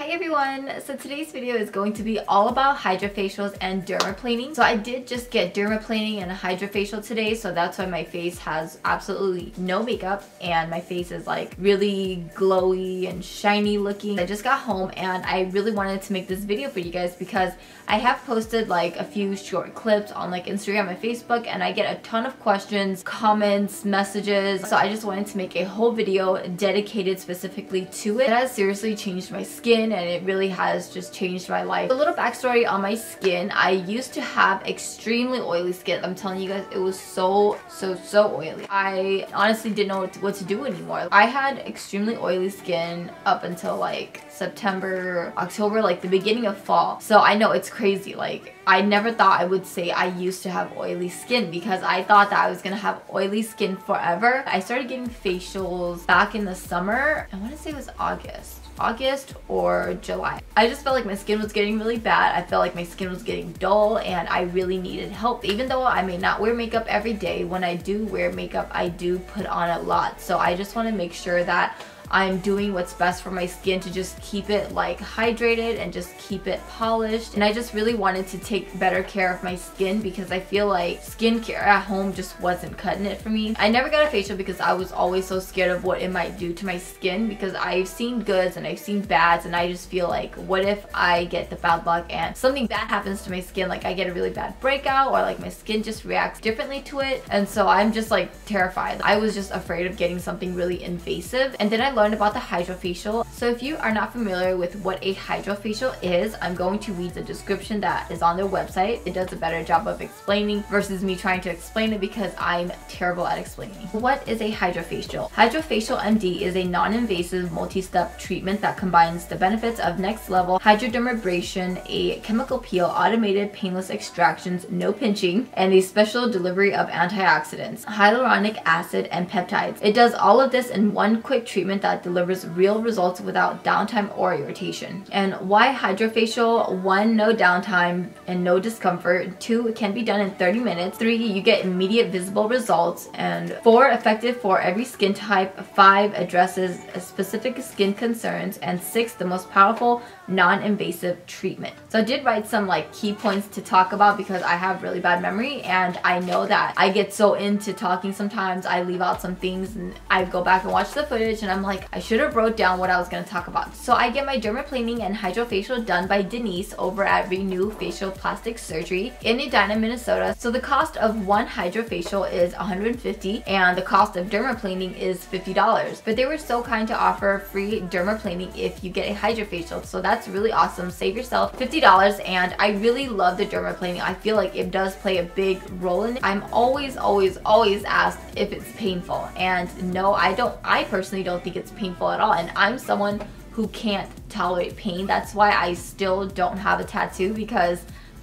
Hi everyone! So today's video is going to be all about HydraFacials and dermaplaning. So I did just get dermaplaning and a HydraFacial today, so that's why my face has absolutely no makeup and my face is like really glowy and shiny looking. I just got home and I really wanted to make this video for you guys because I have posted like a few short clips on like Instagram and Facebook and I get a ton of questions, comments, messages. So I just wanted to make a whole video dedicated specifically to it. It has seriously changed my skin and it really has just changed my life. A little backstory on my skin. I used to have extremely oily skin. I'm telling you guys, it was so oily. I honestly didn't know what to do anymore. I had extremely oily skin up until like September, October, like the beginning of fall. So I know it's crazy. Like I never thought I would say I used to have oily skin because I thought that I was gonna have oily skin forever. I started getting facials back in the summer. I want to say it was August or July. I just felt like my skin was getting really bad. I felt like my skin was getting dull and I really needed help. Even though I may not wear makeup every day, when I do wear makeup, I do put on a lot. So I just want to make sure that I'm doing what's best for my skin to just keep it like hydrated and just keep it polished. And I just really wanted to take better care of my skin because I feel like skincare at home just wasn't cutting it for me. I never got a facial because I was always so scared of what it might do to my skin because I've seen goods and I've seen bads and I just feel like what if I get the bad luck and something bad happens to my skin, like I get a really bad breakout or like my skin just reacts differently to it. And so I'm just like terrified. I was just afraid of getting something really invasive. And then I learned about the HydraFacial. So if you are not familiar with what a HydraFacial is, I'm going to read the description that is on their website. It does a better job of explaining versus me trying to explain it because I'm terrible at explaining. What is a HydraFacial? HydraFacial MD is a non-invasive multi-step treatment that combines the benefits of next level hydrodermabrasion, a chemical peel, automated painless extractions, no pinching, and a special delivery of antioxidants, hyaluronic acid, and peptides. It does all of this in one quick treatment that delivers real results without downtime or irritation. And why HydraFacial? 1, no downtime and no discomfort. 2, it can be done in 30 minutes. 3, you get immediate visible results. And 4, effective for every skin type. 5, addresses specific skin concerns. And 6, the most powerful non-invasive treatment. So I did write some like key points to talk about because I have really bad memory and I know that I get so into talking sometimes I leave out some things and I go back and watch the footage and I'm like, I should have wrote down what I was going to talk about. So I get my dermaplaning and HydraFacial done by Denise over at Renew Facial Plastic Surgery in Edina, Minnesota. So the cost of one HydraFacial is $150 and the cost of dermaplaning is $50. But they were so kind to offer free dermaplaning if you get a HydraFacial. So that's really awesome. Save yourself $50 and I really love the dermaplaning. I feel like it does play a big role in it. I'm always asked if it's painful and no, I personally don't think it's painful at all, and I'm someone who can't tolerate pain. That's why I still don't have a tattoo because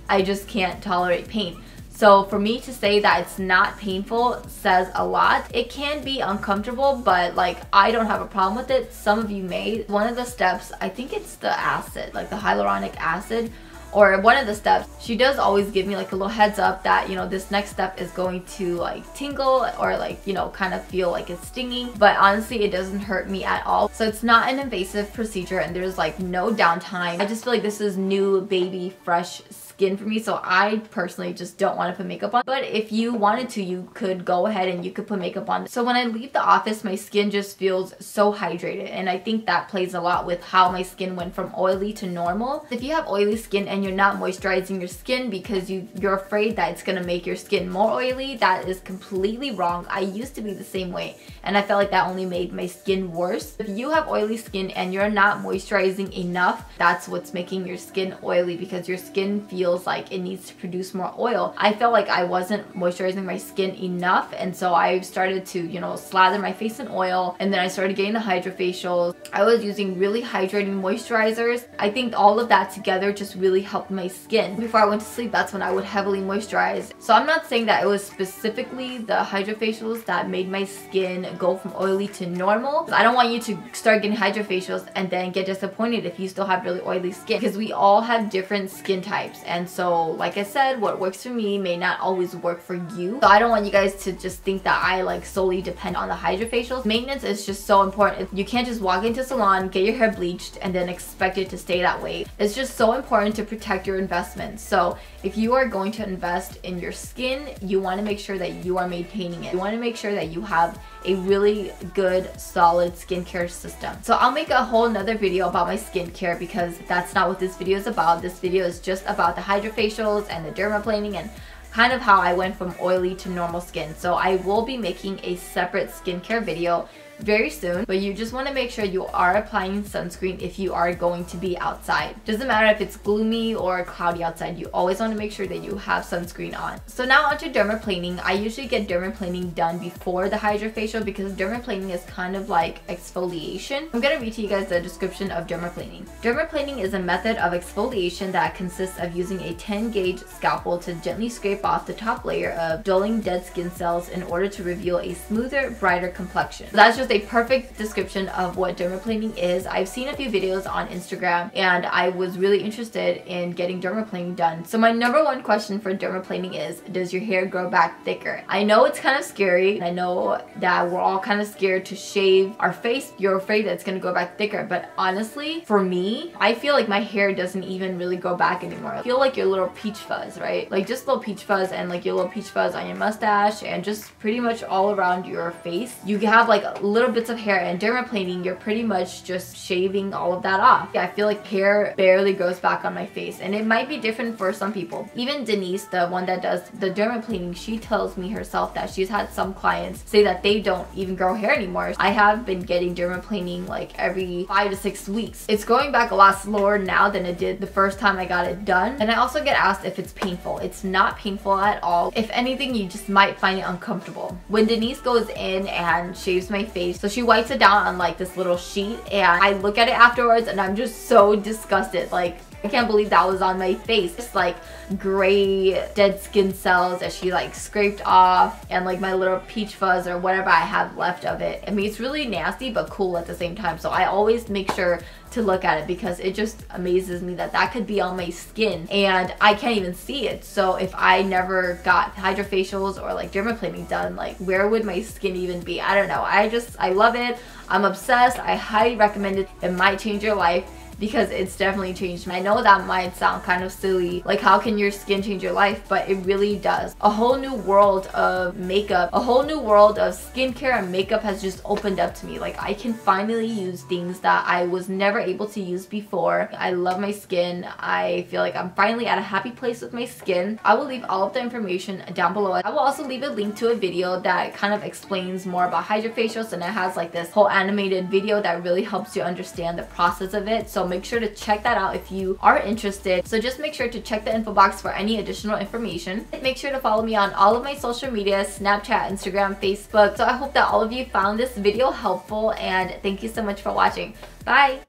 I just can't tolerate pain. So for me to say that it's not painful says a lot. It can be uncomfortable, but like I don't have a problem with it. Some of you may. One of the steps, I think it's the acid, like the hyaluronic acid, or one of the steps, she does always give me like a little heads up that, you know, this next step is going to like tingle or like, you know, kind of feel like it's stinging. But honestly, it doesn't hurt me at all. So it's not an invasive procedure and there's like no downtime. I just feel like this is new, baby, fresh skin for me, so I personally just don't want to put makeup on. But if you wanted to, you could go ahead and you could put makeup on. So when I leave the office, my skin just feels so hydrated, and I think that plays a lot with how my skin went from oily to normal. If you have oily skin and you're not moisturizing your skin because you're afraid that it's gonna make your skin more oily, that is completely wrong. I used to be the same way and I felt like that only made my skin worse. If you have oily skin and you're not moisturizing enough, that's what's making your skin oily because your skin feels like it needs to produce more oil. I felt like I wasn't moisturizing my skin enough, and so I started to, you know, slather my face in oil, and then I started getting the HydraFacials. I was using really hydrating moisturizers. I think all of that together just really helped my skin. Before I went to sleep, that's when I would heavily moisturize. So I'm not saying that it was specifically the HydraFacials that made my skin go from oily to normal. I don't want you to start getting HydraFacials and then get disappointed if you still have really oily skin, because we all have different skin types And so like I said, what works for me may not always work for you. So I don't want you guys to just think that I like solely depend on the HydraFacials. Maintenance is just so important. You can't just walk into a salon, get your hair bleached, and then expect it to stay that way. It's just so important to protect your investments. So if you are going to invest in your skin, you want to make sure that you are maintaining it. You want to make sure that you have a really good, solid skincare system. So I'll make a whole nother video about my skincare because that's not what this video is about. This video is just about the HydraFacials and the dermaplaning and kind of how I went from oily to normal skin. So I will be making a separate skincare video very soon, but you just want to make sure you are applying sunscreen if you are going to be outside. Doesn't matter if it's gloomy or cloudy outside, you always want to make sure that you have sunscreen on. So now onto dermaplaning. I usually get dermaplaning done before the HydraFacial because dermaplaning is kind of like exfoliation. I'm gonna read to you guys the description of dermaplaning. Dermaplaning is a method of exfoliation that consists of using a 10-gauge scalpel to gently scrape off the top layer of dulling dead skin cells in order to reveal a smoother, brighter complexion. So that's just a perfect description of what dermaplaning is. I've seen a few videos on Instagram and I was really interested in getting dermaplaning done. So my number one question for dermaplaning is, does your hair grow back thicker? I know it's kind of scary. I know that we're all kind of scared to shave our face. You're afraid that it's going to grow back thicker, but honestly, for me, I feel like my hair doesn't even really grow back anymore. I feel like your little peach fuzz, right? Like just little peach fuzz and like your little peach fuzz on your mustache and just pretty much all around your face. You have like little bits of hair, and dermaplaning, you're pretty much just shaving all of that off. I feel like hair barely grows back on my face, and it might be different for some people. Even Denise, the one that does the dermaplaning, she tells me herself that she's had some clients say that they don't even grow hair anymore. I have been getting dermaplaning like every 5 to 6 weeks. It's growing back a lot slower now than it did the first time I got it done. And I also get asked if it's painful. It's not painful at all. If anything, you just might find it uncomfortable. When Denise goes in and shaves my face, so she wipes it down on like this little sheet, and I look at it afterwards and I'm just so disgusted. Like, I can't believe that was on my face. It's like gray dead skin cells that she like scraped off, and like my little peach fuzz or whatever I have left of it. I mean, it's really nasty but cool at the same time. So I always make sure to look at it because it just amazes me that that could be on my skin and I can't even see it. So if I never got HydraFacials or like dermaplaning done, like where would my skin even be? I don't know. I love it. I'm obsessed. I highly recommend it. It might change your life, because it's definitely changed me. I know that might sound kind of silly, like how can your skin change your life, but it really does. A whole new world of makeup, a whole new world of skincare and makeup has just opened up to me. Like I can finally use things that I was never able to use before. I love my skin. I feel like I'm finally at a happy place with my skin. I will leave all of the information down below. I will also leave a link to a video that kind of explains more about HydraFacials, and it has like this whole animated video that really helps you understand the process of it. So make sure to check that out if you are interested. So just make sure to check the info box for any additional information. Make sure to follow me on all of my social media, Snapchat, Instagram, Facebook. So I hope that all of you found this video helpful, and thank you so much for watching. Bye!